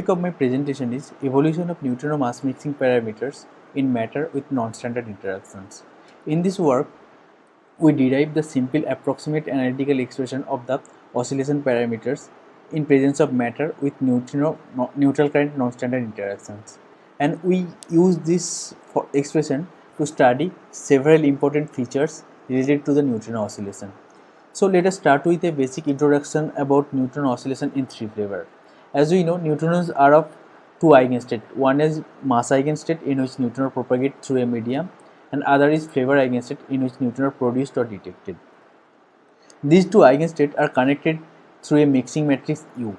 The topic of my presentation is evolution of neutrino mass mixing parameters in matter with non-standard interactions. In this work, we derive the simple approximate analytical expression of the oscillation parameters in presence of matter with neutral current non-standard interactions, and we use this expression to study several important features related to the neutrino oscillation. So let us start with a basic introduction about neutrino oscillation in three flavor. As we know, neutrinos are of two eigenstates. One is mass eigenstate in which neutrino propagate through a medium, and other is flavor eigenstate in which neutrino are produced or detected. These two eigenstates are connected through a mixing matrix U.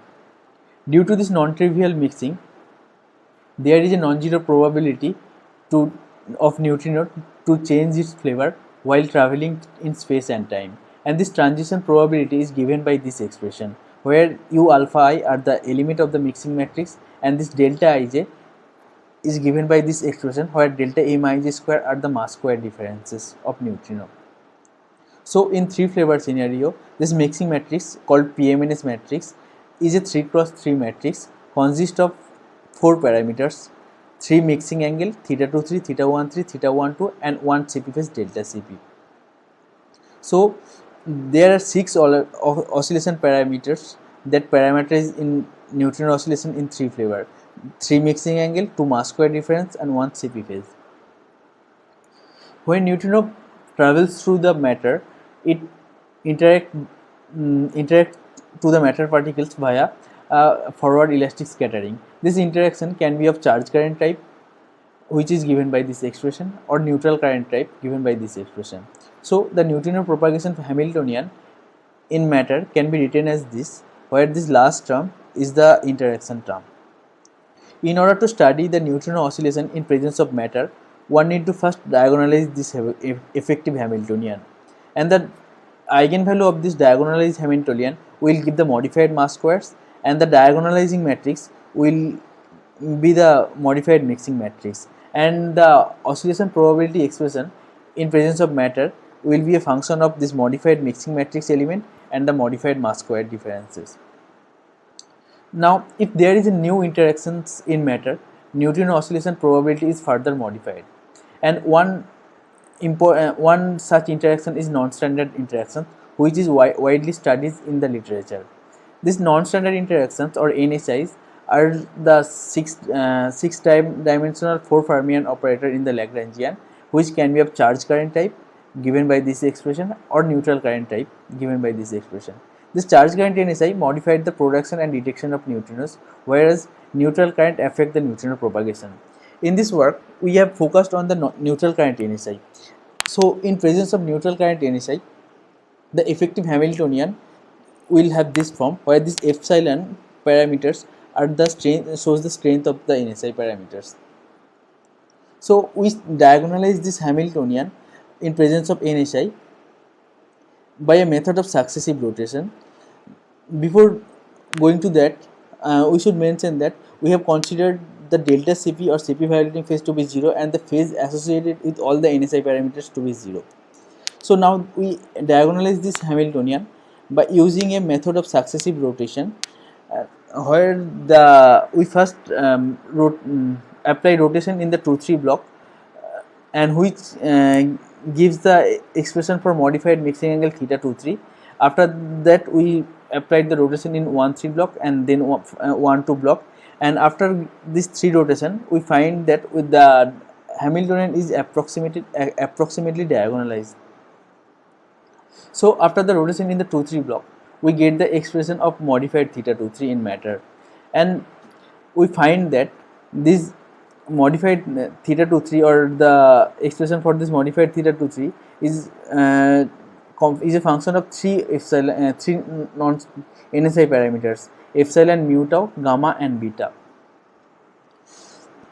Due to this non-trivial mixing, there is a non-zero probability of neutrino to change its flavor while traveling in space and time, and this transition probability is given by this expression, where U alpha I are the element of the mixing matrix, and this delta Ij is given by this expression, where delta Mij square are the mass square differences of neutrino. So in three flavor scenario, this mixing matrix called PMNS matrix is a 3×3 matrix, consists of 4 parameters: 3 mixing angle, Theta23, Theta13, Theta12, and 1 CP phase delta Cp. So there are 6 oscillation parameters that parameterize in neutrino oscillation in three flavor: 3 mixing angle, 2 mass square difference, and 1 Cp phase. When neutrino travels through the matter, it interact to the matter particles via forward elastic scattering. This interaction can be of charge current type, which is given by this expression, or neutral current type, given by this expression. So the neutrino propagation Hamiltonian in matter can be written as this, where this last term is the interaction term. In order to study the neutrino oscillation in presence of matter, one need to first diagonalize this effective Hamiltonian, and the eigenvalue of this diagonalized Hamiltonian will give the modified mass squares, and the diagonalizing matrix will be the modified mixing matrix, and the oscillation probability expression in presence of matter will be a function of this modified mixing matrix element and the modified mass square differences. Now, if there is a new interactions in matter, neutrino oscillation probability is further modified, and one such interaction is non-standard interaction, which is widely studied in the literature. These non-standard interactions, or NSIs, are the six-dimensional 4 fermion operator in the Lagrangian, which can be of charge current type, given by this expression, or neutral current type, given by this expression. This charge current NSI modified the production and detection of neutrinos, whereas neutral current affect the neutrino propagation. In this work, we have focused on the neutral current NSI. So in presence of neutral current NSI, the effective Hamiltonian will have this form, where these epsilon parameters are the strength, shows the strength of the NSI parameters. So we diagonalize this Hamiltonian in presence of NSI by a method of successive rotation. Before going to that, we should mention that we have considered the delta Cp or Cp violating phase to be 0, and the phase associated with all the NSI parameters to be 0. So now we diagonalize this Hamiltonian by using a method of successive rotation, where we first apply rotation in the 2-3 block, and which gives the expression for modified mixing angle Theta23. After that, we applied the rotation in 1-3 block and then 1-2 block, and after this 3 rotation, we find that with the Hamiltonian is approximately diagonalized. So after the rotation in the 2-3 block, we get the expression of modified Theta23 in matter, and we find that this modified Theta23, or the expression for this modified Theta23 is a function of 3 NSI parameters: epsilon, mu tau, gamma, and beta.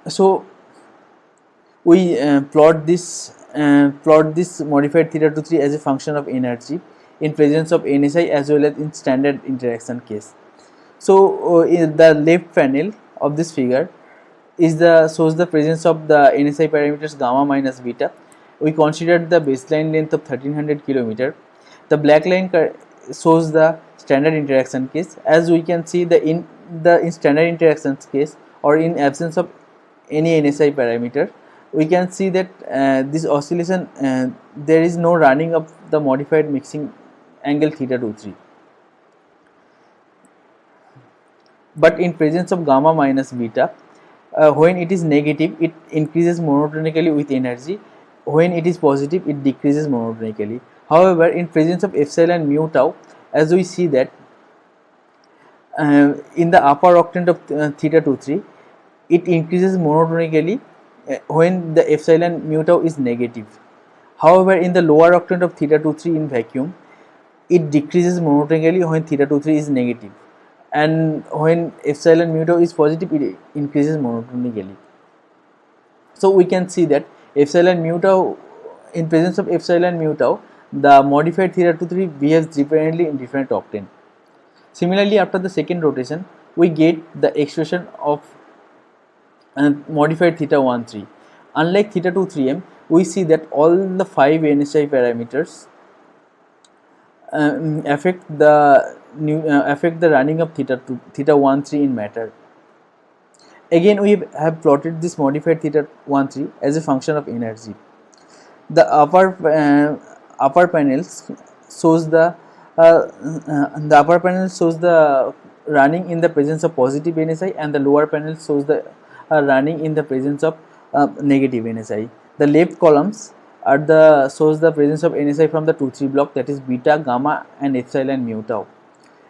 So we plot this modified Theta23 as a function of energy in presence of NSI as well as in standard interaction case. So in the left panel of this figure shows the presence of the NSI parameters gamma minus beta. We considered the baseline length of 1300 km. The black line shows the standard interaction case. As we can see, in standard interaction case, or in absence of any NSI parameter, we can see that this oscillation, there is no running of the modified mixing angle theta 2 3. But in presence of gamma minus beta, when it is negative, it increases monotonically with energy. When it is positive, it decreases monotonically. However, in presence of epsilon mu tau, as we see that in the upper octant of theta 2 3, it increases monotonically when the epsilon mu tau is negative. However, in the lower octant of theta 2 3 in vacuum, it decreases monotonically when theta 2 3 is negative, and when epsilon mu tau is positive, it increases monotonically. So we can see that epsilon mu tau, in presence of epsilon mu tau, the modified theta 2 3 behaves differently in different octane. Similarly, after the second rotation, we get the expression of modified theta 1 3. Unlike theta 2 3m, we see that all the 5 NSI parameters affect the running of theta 1 3 in matter. Again, we have plotted this modified theta 1 3 as a function of energy. The upper panels shows the running in the presence of positive NSI, and the lower panel shows the running in the presence of negative NSI. The left columns shows the presence of NSI from the 2 3 block, that is beta, gamma and epsilon mu tau.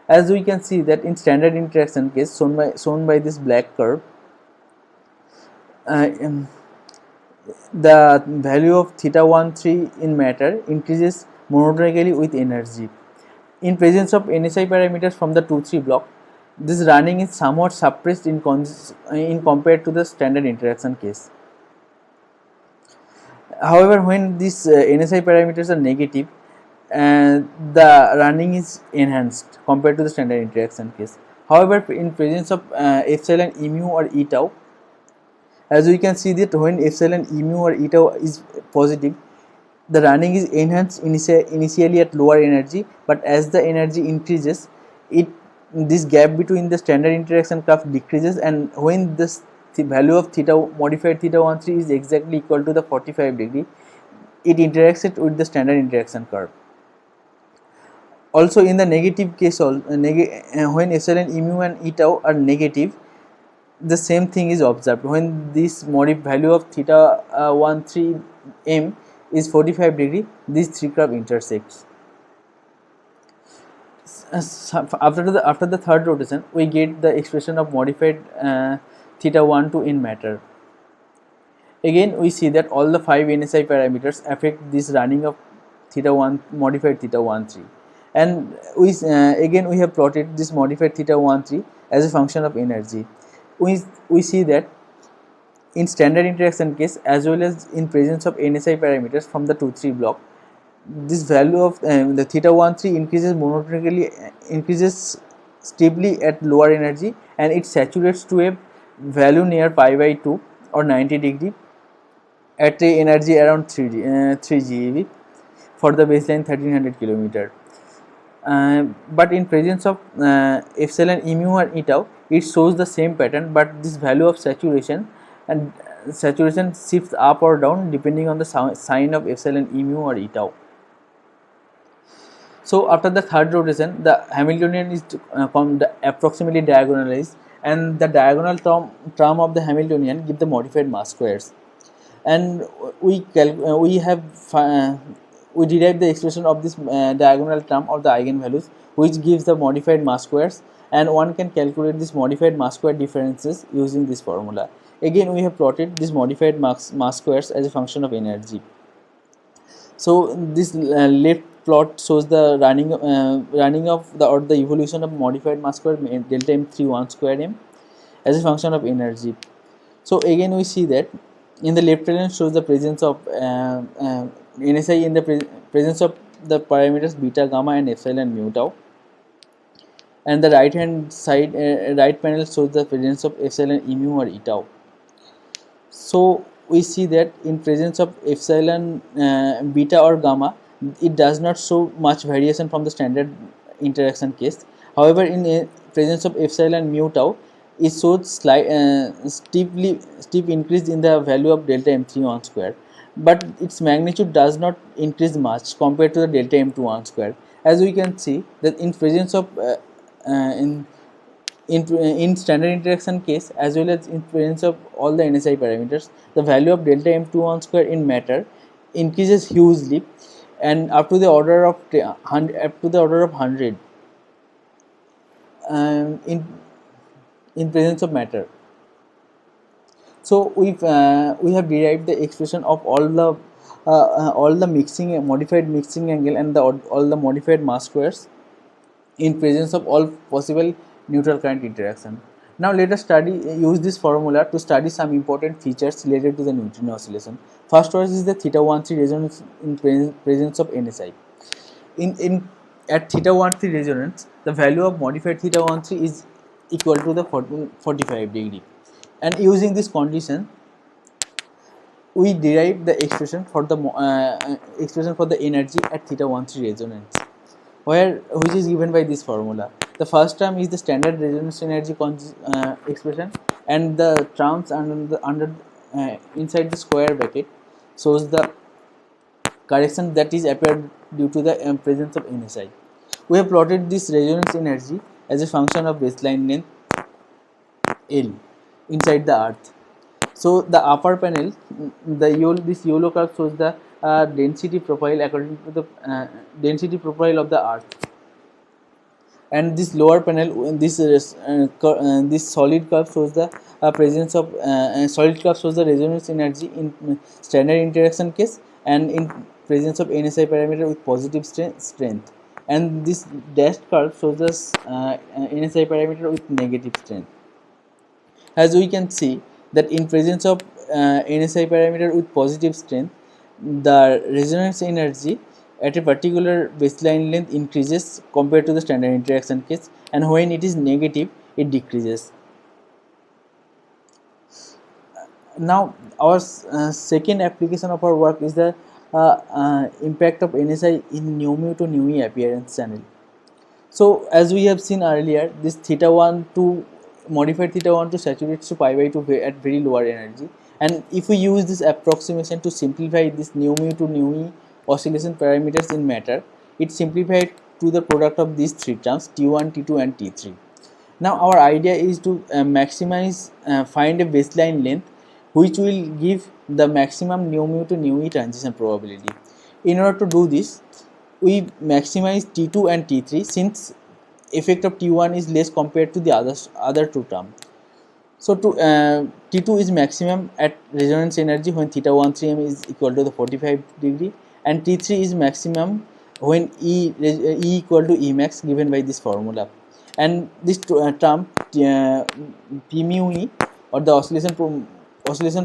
As we can see that in standard interaction case, shown by this black curve, the value of theta 1 3 in matter increases monotonically with energy. In presence of NSI parameters from the 2 3 block, this running is somewhat suppressed in compared to the standard interaction case. However, when these NSI parameters are negative, the running is enhanced compared to the standard interaction case. However, in presence of epsilon mu or e tau, as we can see that when epsilon mu or e tau is positive, the running is enhanced initially at lower energy, but as the energy increases, this gap between the standard interaction curve decreases, and when the value of modified theta 1 3 is exactly equal to the 45 degree, it interacts it with the standard interaction curve. Also, in the negative case, when epsilon mu and e tau are negative, the same thing is observed. When this value of theta 1 3 m is 45 degree, these three curve intersects. After the third rotation, we get the expression of modified theta 1 2 in matter. Again, we see that all the 5 NSI parameters affect this running of modified theta 1 3, and again we have plotted this modified theta 1 3 as a function of energy. We see that in standard interaction case, as well as in presence of NSI parameters from the 2 3 block, this value of the theta 1 3 increases steeply at lower energy, and it saturates to a value near pi by 2 or 90 degree at a energy around 3 GeV for the baseline 1300 km. But in presence of epsilon mu and e tau, it shows the same pattern, but this value of saturation shifts up or down depending on the sign of epsilon mu or e tau. So after the third rotation, the Hamiltonian is approximately diagonalized, and the diagonal term of the Hamiltonian give the modified mass squares, and we derive the expression of this diagonal term of the eigenvalues, which gives the modified mass squares, and one can calculate this modified mass square differences using this formula. Again, we have plotted this modified mass squares as a function of energy. So this left plot shows the running of the evolution of modified mass square delta m3 1 square m as a function of energy. So again, we see that in the left element shows the presence of NSI in the presence of the parameters beta, gamma and epsilon mu tau, and the right hand side right panel shows the presence of epsilon mu or e tau. So we see that in presence of epsilon beta or gamma, it does not show much variation from the standard interaction case. However, in presence of epsilon mu tau, it shows steep increase in the value of delta m3 1 square, but its magnitude does not increase much compared to the delta m2 1 square. As we can see that in presence of in standard interaction case as well as in presence of all the NSI parameters, the value of delta m21 square in matter increases hugely and up to the order of 100 in presence of matter. So we have derived the expression of all the mixing modified mixing angle and all the modified mass squares in presence of all possible neutral current interaction. Now let us use this formula to study some important features related to the neutrino oscillation. First one is the Theta1 resonance in presence of NSI. At Theta1 resonance, the value of modified Theta1 is equal to the 45 degree, and using this condition, we derive the expression for the energy at Theta1 resonance, which is given by this formula. The first term is the standard resonance energy expression, and the terms under inside the square bracket shows the correction that is appeared due to the presence of NSI. We have plotted this resonance energy as a function of baseline length L inside the earth. So the upper panel, this yellow curve shows the density profile according to the density profile of the earth, and this lower panel, this solid curve shows the presence of solid curve shows the resonance energy in standard interaction case and in presence of NSI parameter with positive strength, and this dashed curve shows the NSI parameter with negative strength. As we can see that in presence of NSI parameter with positive strength, the resonance energy at a particular baseline length increases compared to the standard interaction case, and when it is negative, it decreases. Now our second application of our work is the impact of NSI in nu mu to nu e appearance channel. So as we have seen earlier, this Theta1 to modified Theta1 to saturates to pi by 2 at very lower energy, and if we use this approximation to simplify this nu mu to nu e oscillation parameters in matter, it simplified to the product of these three terms T1, T2 and T3. Now our idea is to find a baseline length which will give the maximum nu mu to nu e transition probability. In order to do this, we maximize T2 and T3 since effect of T1 is less compared to the other two terms. So T2 is maximum at resonance energy when Theta1 3m is equal to the 45 degree, and T3 is maximum when E equal to E max given by this formula, and this term P mu E or the oscillation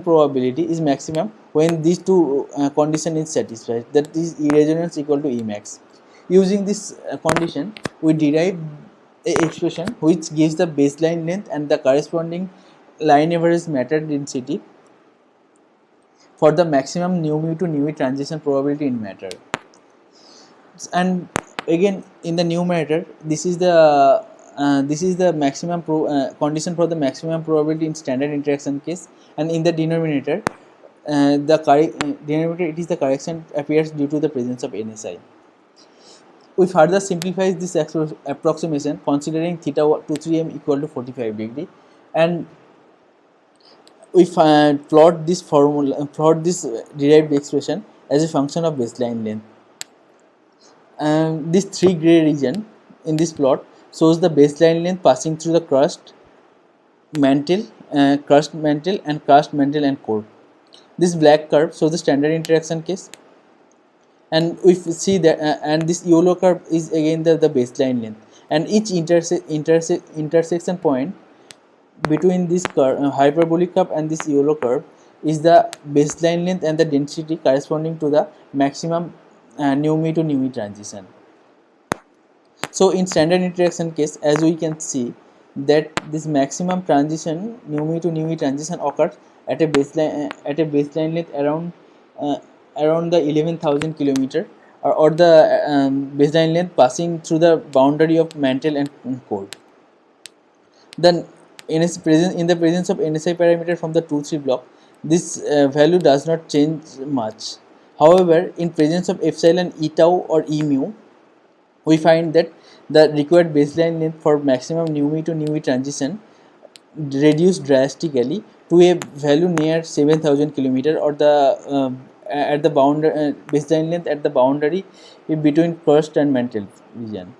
probability is maximum when these two condition is satisfied, that is E resonance equal to E max. Using this condition, we derive a expression which gives the baseline length and the corresponding line average matter density for the maximum nu mu to nu e transition probability in matter. And again in the numerator, this is the maximum condition for the maximum probability in standard interaction case, and in the denominator, denominator it is the correction appears due to the presence of NSI. We further simplify this approximation considering Theta 2 3m equal to 45 degree, and we plot this derived expression as a function of baseline length. This 3 gray region in this plot shows the baseline length passing through the crust mantle and crust mantle and core. This black curve shows the standard interaction case, and we see that and this yellow curve is again the baseline length, and each intersection point between this hyperbolic curve and this yellow curve is the baseline length and the density corresponding to the maximum nu mu to nu e transition. So in standard interaction case, as we can see that this maximum transition nu mu to nu e transition occurs at a baseline length around the 11,000 kilometer or the baseline length passing through the boundary of mantle and core. Then in the presence of NSI parameter from the 2-3 block, this value does not change much. However, in presence of epsilon e tau or e mu, we find that the required baseline length for maximum nu me to nu e transition reduced drastically to a value near 7,000 km, or the at the baseline length at the boundary between crust and mantle region.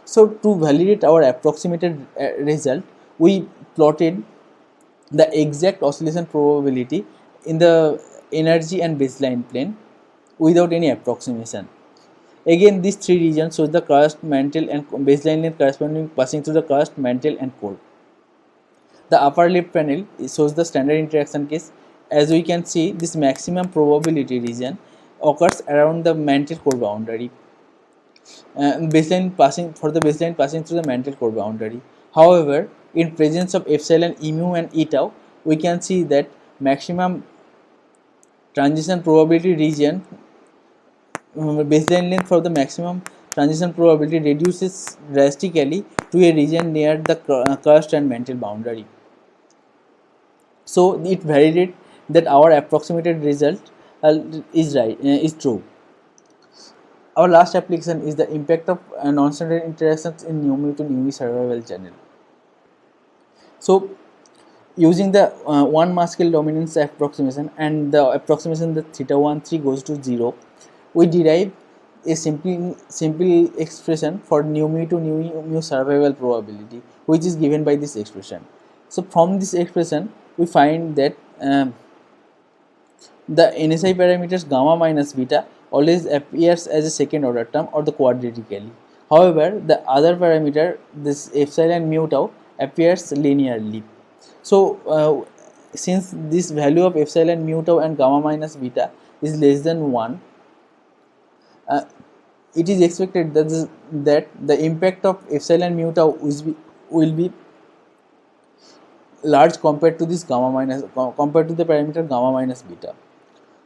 So to validate our approximated result, we plotted the exact oscillation probability in the energy and baseline plane without any approximation. Again, these three regions shows the crust, mantle and baseline length corresponding passing through the crust, mantle and core. The upper left panel shows the standard interaction case. As we can see, this maximum probability region occurs around the mantle core boundary. Baseline passing through the mantle core boundary. However, in presence of epsilon e mu and e tau, we can see that maximum transition probability region, baseline length for the maximum transition probability reduces drastically to a region near the crust and mantle boundary. So it validates that our approximated result is true. Our last application is the impact of non-standard interactions in nu to nu survival channel. So using the one mass scale dominance approximation and the approximation that theta1 3 goes to 0, we derive a simple expression for nu to nu survival probability, which is given by this expression. So from this expression, we find that the NSI parameters gamma minus beta always appears as a second order term or the quadratically. However, the other parameter, this epsilon mu tau, appears linearly. So since this value of epsilon mu tau and gamma minus beta is less than 1, it is expected that the impact of epsilon mu tau will be large compared to this compared to the parameter gamma minus beta.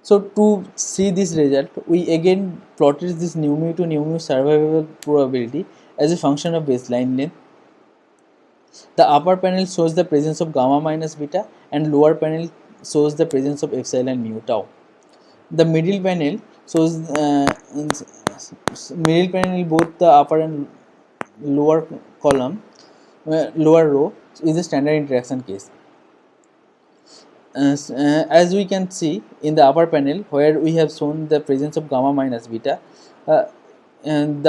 So to see this result, we again plotted this nu to nu survivable probability as a function of baseline length. The upper panel shows the presence of gamma minus beta and lower panel shows the presence of epsilon mu tau. The middle panel shows both the upper and lower column, lower row is a standard interaction case. As we can see in the upper panel, where we have shown the presence of gamma minus beta, and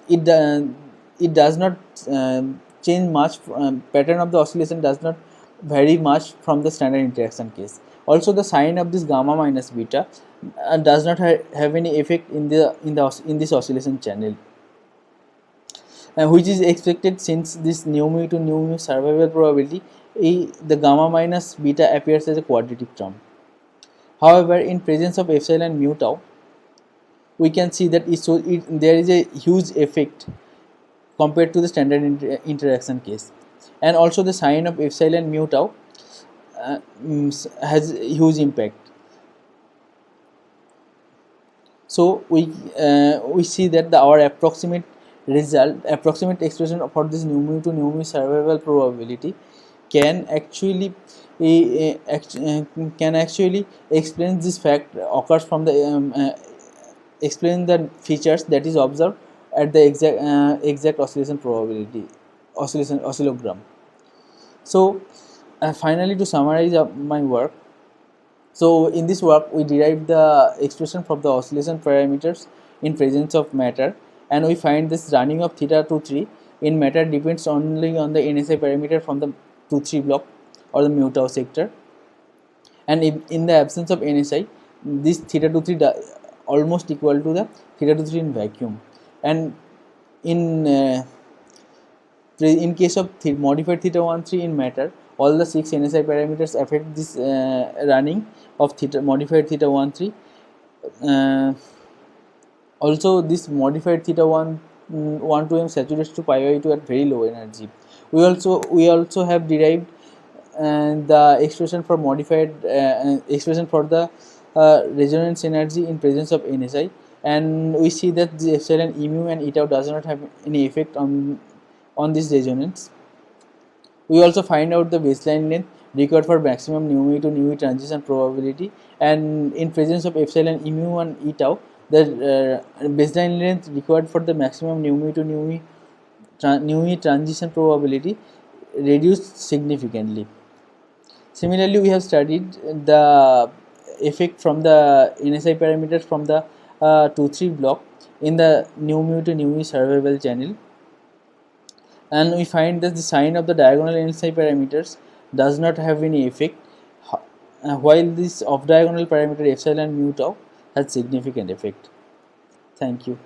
it does not change much. Pattern of the oscillation does not vary much from the standard interaction case. Also, the sign of this gamma minus beta does not have any effect in this oscillation channel, which is expected since this nu to nu survival probability, the gamma minus beta appears as a quadratic term. However, in presence of epsilon mu tau, we can see that there is a huge effect compared to the standard interaction case, and also the sign of epsilon mu tau has huge impact. So we see that our approximate expression for this nu to nu survival probability can actually explain this fact occurs from the explain the features that is observed at the exact oscillation probability oscillogram. So finally, to summarize my work, so in this work we derived the expression from the oscillation parameters in presence of matter, and we find this running of theta2 in matter depends only on the NSI parameter from the 2-3 block or the mu tau sector, and in the absence of NSI, this theta2 almost equal to the theta2 in vacuum. And in case of modified theta1 in matter, all the 6 NSI parameters affect this running of modified theta1. Also, this modified theta1 to m saturates to pi by 2 at very low energy. We also have derived the expression for modified expression for the resonance energy in presence of NSI and we see that the epsilon e mu and e tau does not have any effect on this resonance. We also find out the baseline length required for maximum nu mu to nu e transition probability, and in presence of epsilon e mu and e tau, the baseline length required for the maximum nu mu to nu e transition probability reduced significantly. Similarly, we have studied the effect from the NSI parameters from the 2-3 block in the nu mu to nu e survivable channel, and we find that the sign of the diagonal NSI parameters does not have any effect, while this off diagonal parameter epsilon mu tau has significant effect. Thank you.